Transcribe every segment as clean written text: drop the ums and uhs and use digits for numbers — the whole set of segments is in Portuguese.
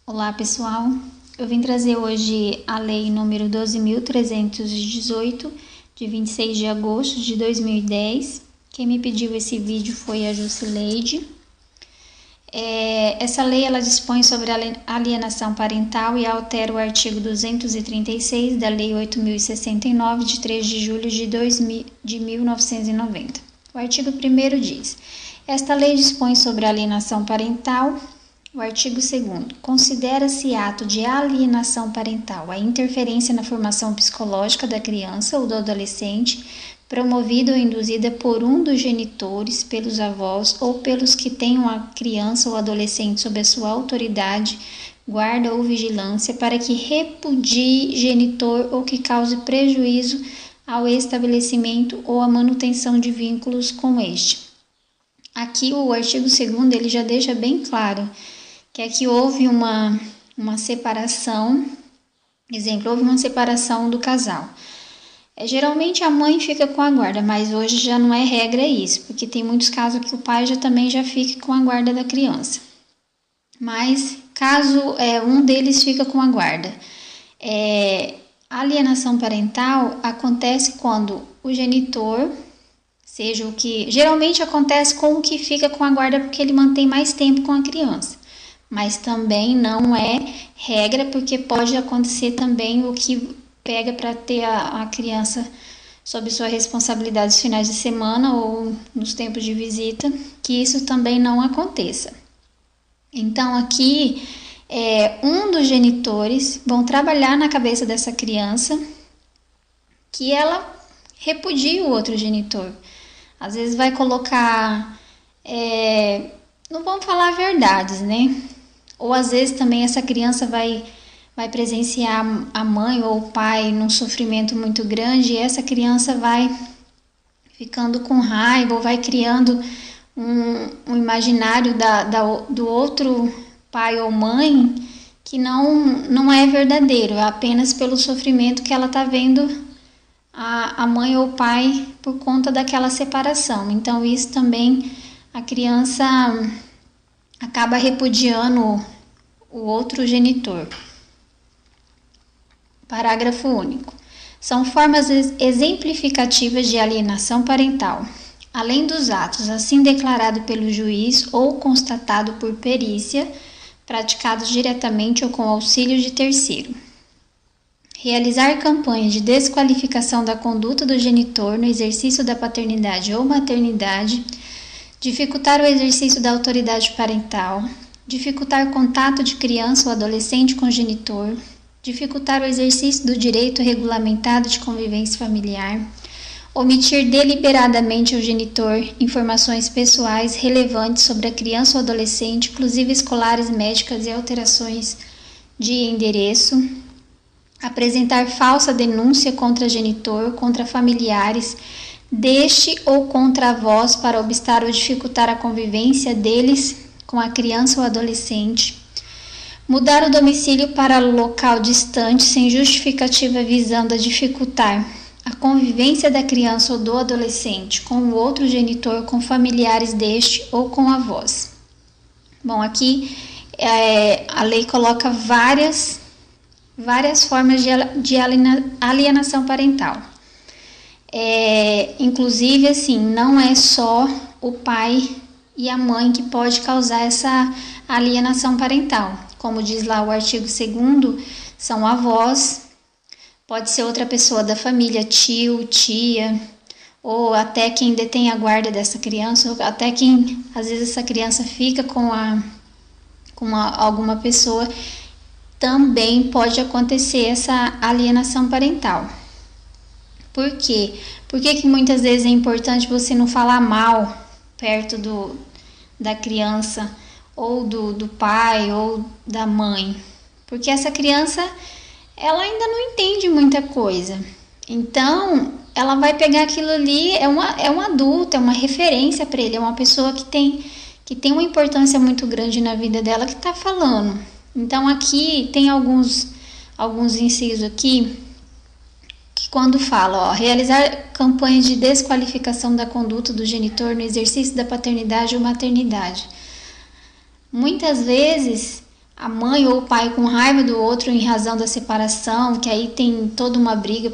Olá pessoal, eu vim trazer hoje a lei número 12.318 de 26 de agosto de 2010. Quem me pediu esse vídeo foi a Jusileide. Essa lei ela dispõe sobre a alienação parental e altera o artigo 236 da lei 8.069 de 3 de julho de 1990. O artigo 1º diz: esta lei dispõe sobre a alienação parental. O artigo 2º, considera-se ato de alienação parental a interferência na formação psicológica da criança ou do adolescente, promovida ou induzida por um dos genitores, pelos avós ou pelos que tenham a criança ou adolescente sob a sua autoridade, guarda ou vigilância, para que repudie genitor ou que cause prejuízo ao estabelecimento ou à manutenção de vínculos com este. Aqui o artigo 2º ele já deixa bem claro que aqui houve uma separação, houve uma separação do casal. Geralmente a mãe fica com a guarda, mas hoje já não é regra isso, porque tem muitos casos que o pai também já fica com a guarda da criança. Mas caso um deles fica com a guarda, a alienação parental acontece quando o genitor, seja o que geralmente acontece com o que fica com a guarda porque ele mantém mais tempo com a criança. Mas também não é regra, porque pode acontecer também o que pega para ter a criança sob sua responsabilidade nos finais de semana ou nos tempos de visita, que isso também não aconteça. Então aqui, um dos genitores vão trabalhar na cabeça dessa criança que ela repudie o outro genitor. Às vezes vai colocar, não vamos falar verdades, né? Ou às vezes também essa criança vai presenciar a mãe ou o pai num sofrimento muito grande e essa criança vai ficando com raiva ou vai criando um imaginário do outro pai ou mãe que não é verdadeiro, é apenas pelo sofrimento que ela está vendo a mãe ou o pai por conta daquela separação. Então isso também a criança acaba repudiando o outro genitor. Parágrafo único. São formas exemplificativas de alienação parental, além dos atos assim declarado pelo juiz ou constatado por perícia, praticados diretamente ou com auxílio de terceiro. Realizar campanhas de desqualificação da conduta do genitor no exercício da paternidade ou maternidade, dificultar o exercício da autoridade parental, dificultar contato de criança ou adolescente com o genitor, dificultar o exercício do direito regulamentado de convivência familiar, omitir deliberadamente ao genitor informações pessoais relevantes sobre a criança ou adolescente, inclusive escolares, médicas e alterações de endereço, apresentar falsa denúncia contra genitor, contra familiares deste ou contra avós para obstar ou dificultar a convivência deles com a criança ou adolescente, mudar o domicílio para local distante sem justificativa visando a dificultar a convivência da criança ou do adolescente com o outro genitor, com familiares deste ou com avós. Bom, aqui a lei coloca várias formas de alienação parental. Inclusive, assim, não é só o pai e a mãe que pode causar essa alienação parental. Como diz lá o artigo 2º, são avós, pode ser outra pessoa da família, tio, tia, ou até quem detém a guarda dessa criança, ou até quem, às vezes, essa criança fica com alguma pessoa, também pode acontecer essa alienação parental. Por quê? Por que muitas vezes é importante você não falar mal perto da criança ou do pai ou da mãe? Porque essa criança, ela ainda não entende muita coisa. Então, ela vai pegar aquilo ali, é um adulto, é uma referência para ele, é uma pessoa que tem uma importância muito grande na vida dela que está falando. Então, aqui tem alguns incisos aqui que quando fala, realizar campanhas de desqualificação da conduta do genitor no exercício da paternidade ou maternidade. Muitas vezes a mãe ou o pai com raiva do outro em razão da separação, que aí tem toda uma briga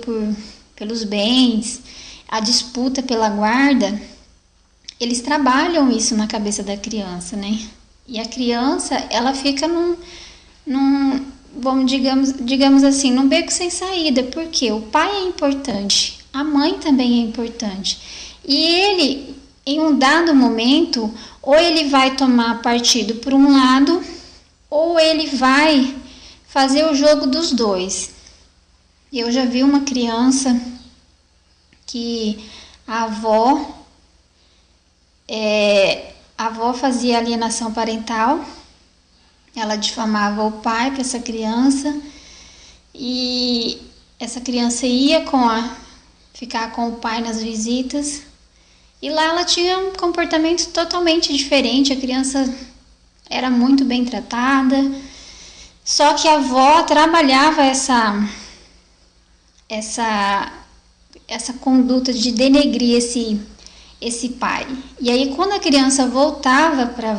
pelos bens, a disputa pela guarda, eles trabalham isso na cabeça da criança, né? E a criança, ela fica digamos assim, num beco sem saída, porque o pai é importante, a mãe também é importante. E ele, em um dado momento, ou ele vai tomar partido por um lado, ou ele vai fazer o jogo dos dois. Eu já vi uma criança que a avó fazia alienação parental, ela difamava o pai para essa criança, e essa criança ia ficar com o pai nas visitas, e lá ela tinha um comportamento totalmente diferente, a criança era muito bem tratada, só que a avó trabalhava essa conduta de denegrir esse pai. E aí quando a criança voltava para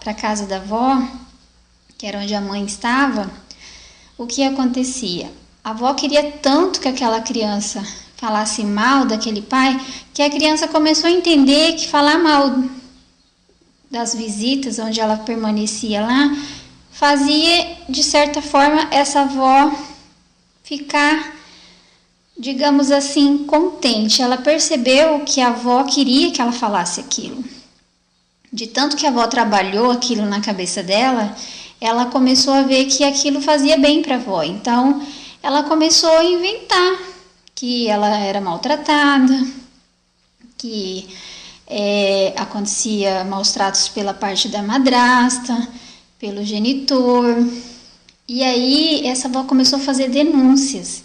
a casa da avó, que era onde a mãe estava, o que acontecia? A avó queria tanto que aquela criança falasse mal daquele pai, que a criança começou a entender que falar mal das visitas onde ela permanecia lá, fazia, de certa forma, essa avó ficar, digamos assim, contente. Ela percebeu que a avó queria que ela falasse aquilo. De tanto que a avó trabalhou aquilo na cabeça dela, ela começou a ver que aquilo fazia bem para a avó. Então, ela começou a inventar que ela era maltratada, que acontecia maus tratos pela parte da madrasta, pelo genitor. E aí, essa avó começou a fazer denúncias.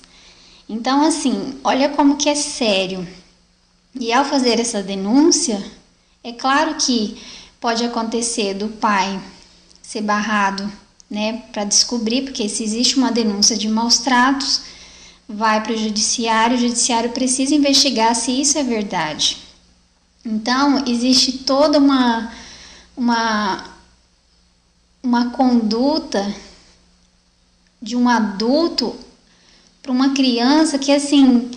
Então, assim, olha como que é sério. E ao fazer essa denúncia, é claro que pode acontecer do pai ser barrado, né, para descobrir, porque se existe uma denúncia de maus tratos, vai para o judiciário precisa investigar se isso é verdade. Então, existe toda uma conduta de um adulto para uma criança que, assim,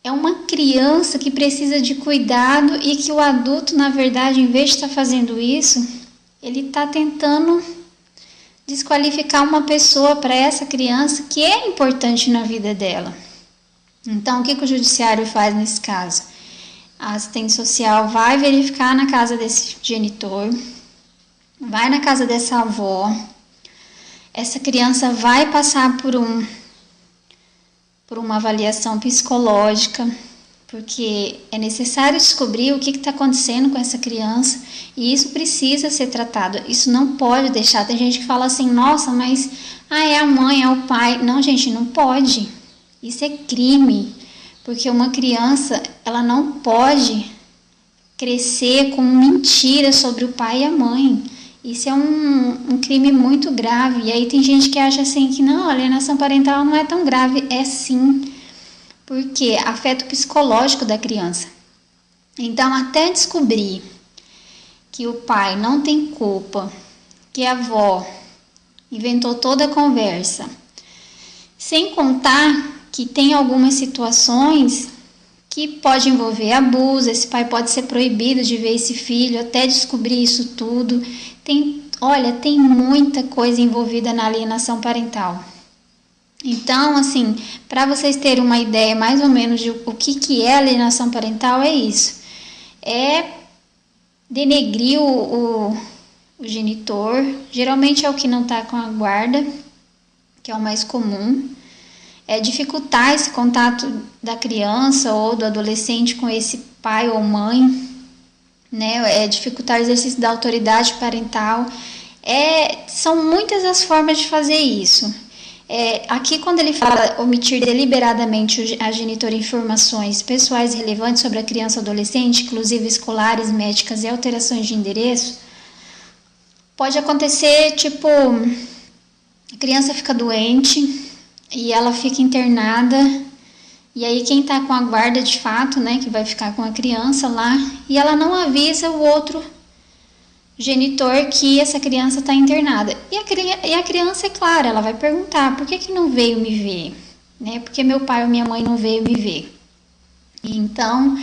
é uma criança que precisa de cuidado e que o adulto, na verdade, em vez de estar fazendo isso, ele está tentando desqualificar uma pessoa para essa criança que é importante na vida dela. Então, o que o judiciário faz nesse caso? A assistente social vai verificar na casa desse genitor, vai na casa dessa avó, essa criança vai passar por uma avaliação psicológica, porque é necessário descobrir o que está acontecendo com essa criança e isso precisa ser tratado. Isso não pode deixar. Tem gente que fala assim, nossa, mas é a mãe, é o pai. Não, gente, não pode. Isso é crime, porque uma criança, ela não pode crescer com mentiras sobre o pai e a mãe. Isso é um crime muito grave. E aí tem gente que acha assim que não, a alienação parental não é tão grave. É sim, porque afeta o psicológico da criança. Então, até descobrir que o pai não tem culpa, que a avó inventou toda a conversa, sem contar que tem algumas situações que pode envolver abuso, esse pai pode ser proibido de ver esse filho, até descobrir isso tudo. Tem muita coisa envolvida na alienação parental. Então, assim, para vocês terem uma ideia mais ou menos de o que é alienação parental, é isso. É denegrir o genitor, geralmente é o que não está com a guarda, que é o mais comum. É dificultar esse contato da criança ou do adolescente com esse pai ou mãe, né? É dificultar o exercício da autoridade parental. São muitas as formas de fazer isso. Aqui, quando ele fala omitir deliberadamente a genitor informações pessoais relevantes sobre a criança ou adolescente, inclusive escolares, médicas e alterações de endereço, pode acontecer, tipo, a criança fica doente e ela fica internada, e aí quem tá com a guarda de fato, né, que vai ficar com a criança lá, e ela não avisa o outro genitor que essa criança está internada. E a criança, é claro, ela vai perguntar, por que não veio me ver? Né? Porque meu pai ou minha mãe não veio me ver? Então,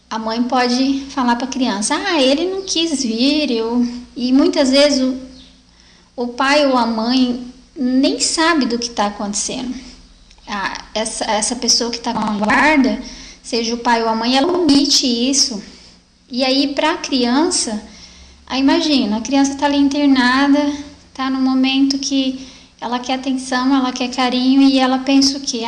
a mãe pode falar para a criança, ele não quis vir, e muitas vezes o pai ou a mãe nem sabe do que está acontecendo. Essa pessoa que está com a guarda, seja o pai ou a mãe, ela omite isso. E aí, para a criança, imagina, a criança está ali internada, está no momento que ela quer atenção, ela quer carinho, e ela pensa o quê?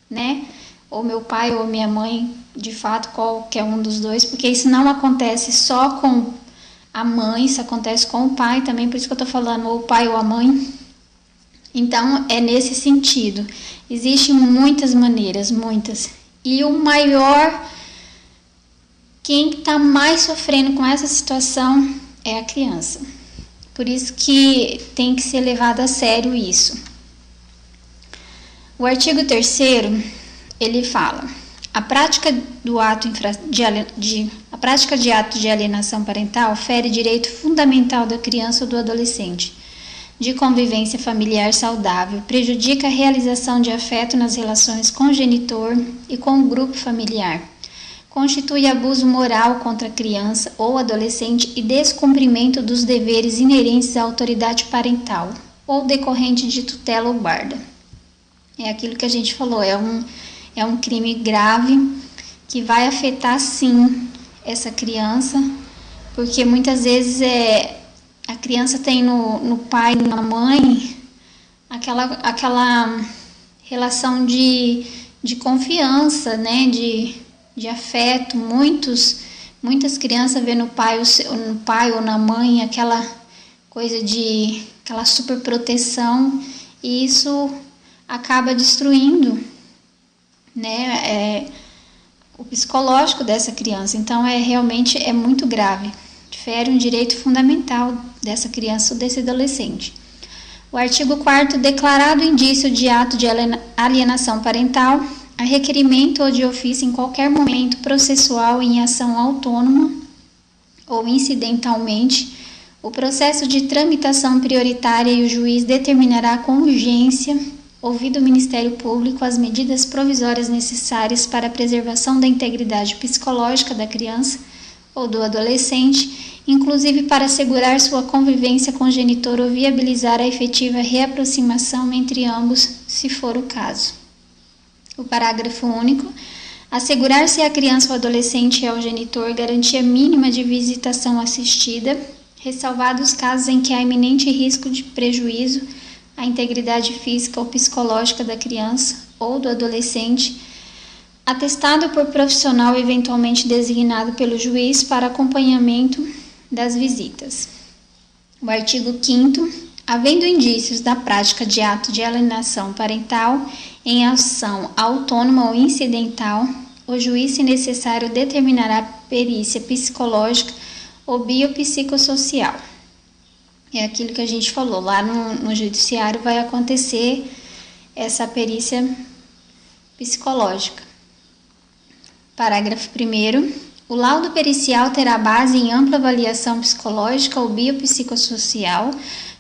Né? Ou meu pai ou minha mãe, de fato, qualquer um dos dois, porque isso não acontece só com a mãe, isso acontece com o pai também, por isso que eu estou falando ou o pai ou a mãe. Então, é nesse sentido. Existem muitas maneiras, muitas. E o maior, quem está mais sofrendo com essa situação é a criança. Por isso que tem que ser levado a sério isso. O artigo 3º, ele fala: a prática de ato de alienação parental fere direito fundamental da criança ou do adolescente de convivência familiar saudável, prejudica a realização de afeto nas relações com o genitor e com o grupo familiar, constitui abuso moral contra a criança ou adolescente e descumprimento dos deveres inerentes à autoridade parental ou decorrente de tutela ou guarda. É aquilo que a gente falou, é um crime grave que vai afetar sim essa criança, porque muitas vezes a criança tem no pai e na mãe aquela relação de confiança, né, de afeto. Muitas crianças vê no pai ou na mãe aquela coisa aquela super proteção, e isso acaba destruindo, né, o psicológico dessa criança. Então realmente é muito grave, fere um direito fundamental dessa criança ou desse adolescente. O artigo 4º, declarado indício de ato de alienação parental, a requerimento ou de ofício em qualquer momento processual em ação autônoma ou incidentalmente, o processo de tramitação prioritária e o juiz determinará com urgência, ouvido o Ministério Público, as medidas provisórias necessárias para a preservação da integridade psicológica da criança ou do adolescente, inclusive para assegurar sua convivência com o genitor ou viabilizar a efetiva reaproximação entre ambos, se for o caso. O parágrafo único. Assegurar-se à criança ou adolescente e ao genitor garantia mínima de visitação assistida, ressalvados os casos em que há iminente risco de prejuízo à integridade física ou psicológica da criança ou do adolescente, atestado por profissional eventualmente designado pelo juiz para acompanhamento das visitas. O artigo 5º, havendo indícios da prática de ato de alienação parental em ação autônoma ou incidental, o juiz, se necessário, determinará perícia psicológica ou biopsicossocial. É aquilo que a gente falou, lá no judiciário vai acontecer essa perícia psicológica. Parágrafo 1º. O laudo pericial terá base em ampla avaliação psicológica ou biopsicossocial,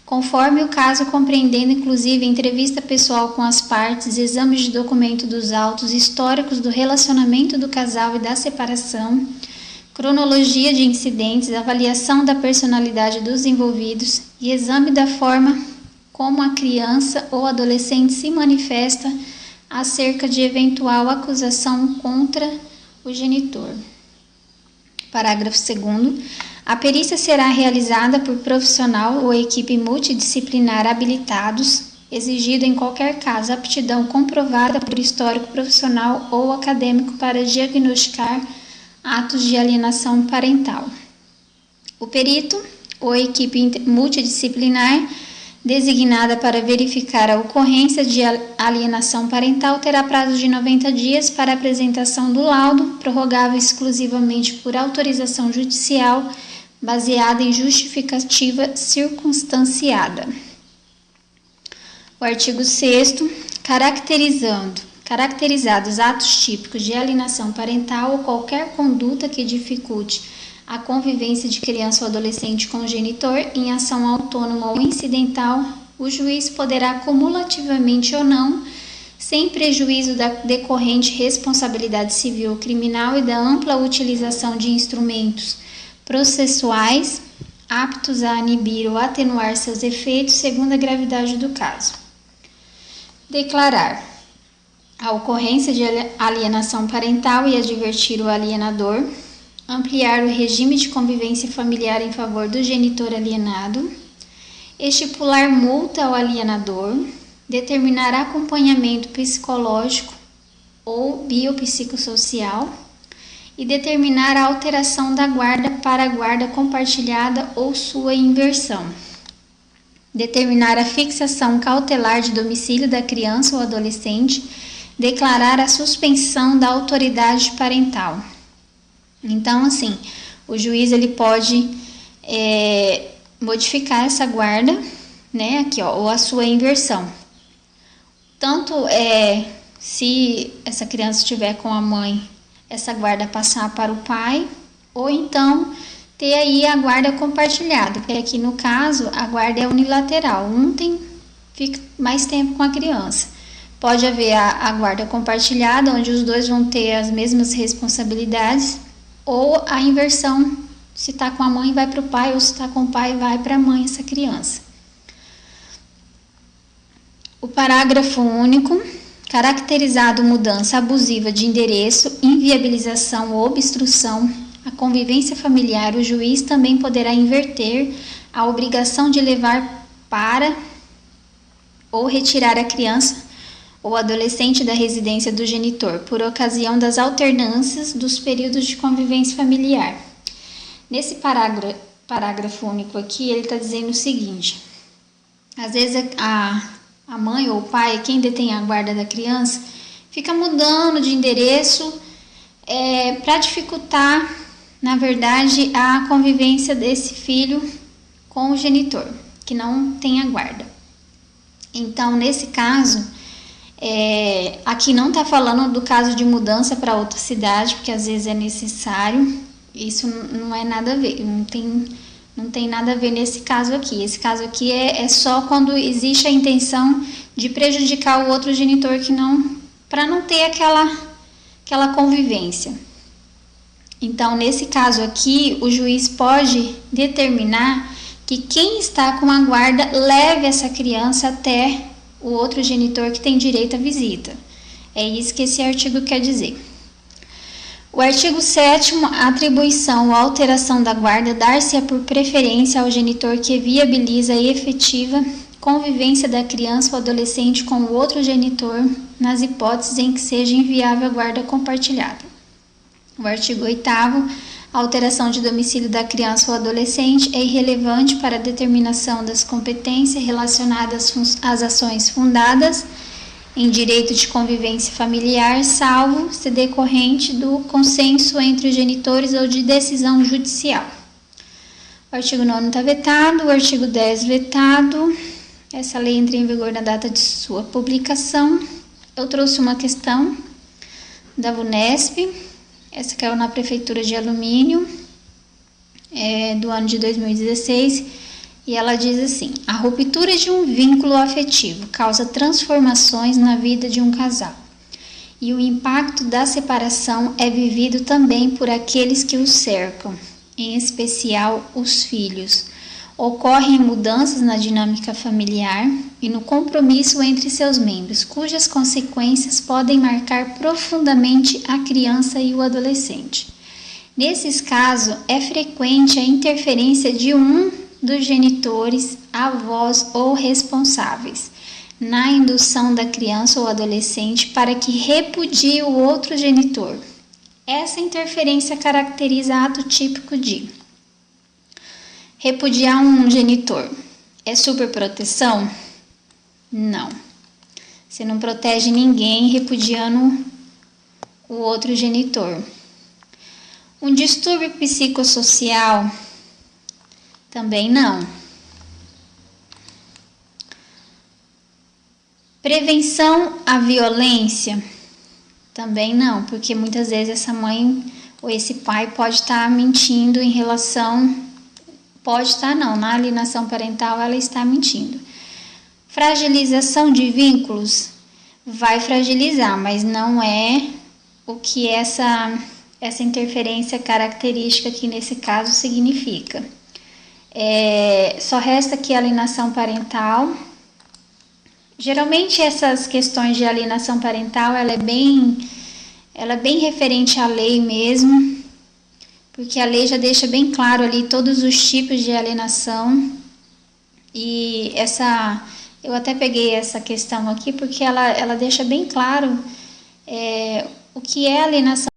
conforme o caso, compreendendo inclusive entrevista pessoal com as partes, exames de documento dos autos, históricos do relacionamento do casal e da separação, cronologia de incidentes, avaliação da personalidade dos envolvidos e exame da forma como a criança ou adolescente se manifesta acerca de eventual acusação contra o genitor. Parágrafo 2º. A perícia será realizada por profissional ou equipe multidisciplinar habilitados, exigido em qualquer caso aptidão comprovada por histórico profissional ou acadêmico para diagnosticar atos de alienação parental. O perito ou equipe multidisciplinar designada para verificar a ocorrência de alienação parental terá prazo de 90 dias para apresentação do laudo, prorrogável exclusivamente por autorização judicial, baseada em justificativa circunstanciada. O artigo 6º, caracterizados atos típicos de alienação parental ou qualquer conduta que dificulte a convivência de criança ou adolescente com o genitor em ação autônoma ou incidental, o juiz poderá cumulativamente ou não, sem prejuízo da decorrente responsabilidade civil ou criminal e da ampla utilização de instrumentos processuais aptos a inibir ou atenuar seus efeitos segundo a gravidade do caso, declarar a ocorrência de alienação parental e advertir o alienador, ampliar o regime de convivência familiar em favor do genitor alienado, estipular multa ao alienador, determinar acompanhamento psicológico ou biopsicossocial e determinar a alteração da guarda para a guarda compartilhada ou sua inversão. Determinar a fixação cautelar de domicílio da criança ou adolescente, declarar a suspensão da autoridade parental. Então, assim, o juiz ele pode modificar essa guarda, né, aqui, ó, ou a sua inversão. Tanto se essa criança estiver com a mãe, essa guarda passar para o pai, ou então ter aí a guarda compartilhada, porque aqui no caso a guarda é unilateral, fica mais tempo com a criança. Pode haver a guarda compartilhada, onde os dois vão ter as mesmas responsabilidades, ou a inversão, se está com a mãe vai para o pai, ou se está com o pai vai para a mãe essa criança. O parágrafo único, caracterizado mudança abusiva de endereço, inviabilização ou obstrução à convivência familiar, o juiz também poderá inverter a obrigação de levar para ou retirar a criança ou adolescente da residência do genitor, por ocasião das alternâncias dos períodos de convivência familiar. Nesse parágrafo único aqui, ele está dizendo o seguinte: às vezes a mãe ou o pai, quem detém a guarda da criança, fica mudando de endereço para dificultar, na verdade, a convivência desse filho com o genitor, que não tem a guarda. Então, nesse caso, aqui não está falando do caso de mudança para outra cidade, porque às vezes é necessário, isso não é nada a ver, não tem nada a ver nesse caso aqui. Esse caso aqui é só quando existe a intenção de prejudicar o outro genitor, para não ter aquela convivência. Então, nesse caso aqui, o juiz pode determinar que quem está com a guarda leve essa criança até o outro genitor que tem direito à visita. É isso que esse artigo quer dizer. O artigo 7º, a atribuição ou alteração da guarda dar-se-á por preferência ao genitor que viabiliza a efetiva convivência da criança ou adolescente com o outro genitor, nas hipóteses em que seja inviável a guarda compartilhada. O artigo 8º, a alteração de domicílio da criança ou adolescente é irrelevante para a determinação das competências relacionadas às ações fundadas em direito de convivência familiar, salvo se decorrente do consenso entre os genitores ou de decisão judicial. O artigo 9º está vetado, o artigo 10 vetado. Essa lei entra em vigor na data de sua publicação. Eu trouxe uma questão da VUNESP, essa caiu na Prefeitura de Alumínio, do ano de 2016, e ela diz assim: a ruptura de um vínculo afetivo causa transformações na vida de um casal, e o impacto da separação é vivido também por aqueles que o cercam, em especial os filhos. Ocorrem mudanças na dinâmica familiar e no compromisso entre seus membros, cujas consequências podem marcar profundamente a criança e o adolescente. Nesses casos, é frequente a interferência de um dos genitores, avós ou responsáveis na indução da criança ou adolescente para que repudie o outro genitor. Essa interferência caracteriza ato típico de repudiar um genitor. É superproteção? Não. Você não protege ninguém repudiando o outro genitor. Um distúrbio psicossocial? Também não. Prevenção à violência? Também não, porque muitas vezes essa mãe ou esse pai pode estar mentindo em relação, pode estar não, na alienação parental ela está mentindo. Fragilização de vínculos, vai fragilizar, mas não é o que essa interferência característica aqui nesse caso significa. Só resta aqui a alienação parental. Geralmente essas questões de alienação parental, ela é bem referente à lei mesmo, porque a lei já deixa bem claro ali todos os tipos de alienação. E eu até peguei essa questão aqui porque ela deixa bem claro o que é alienação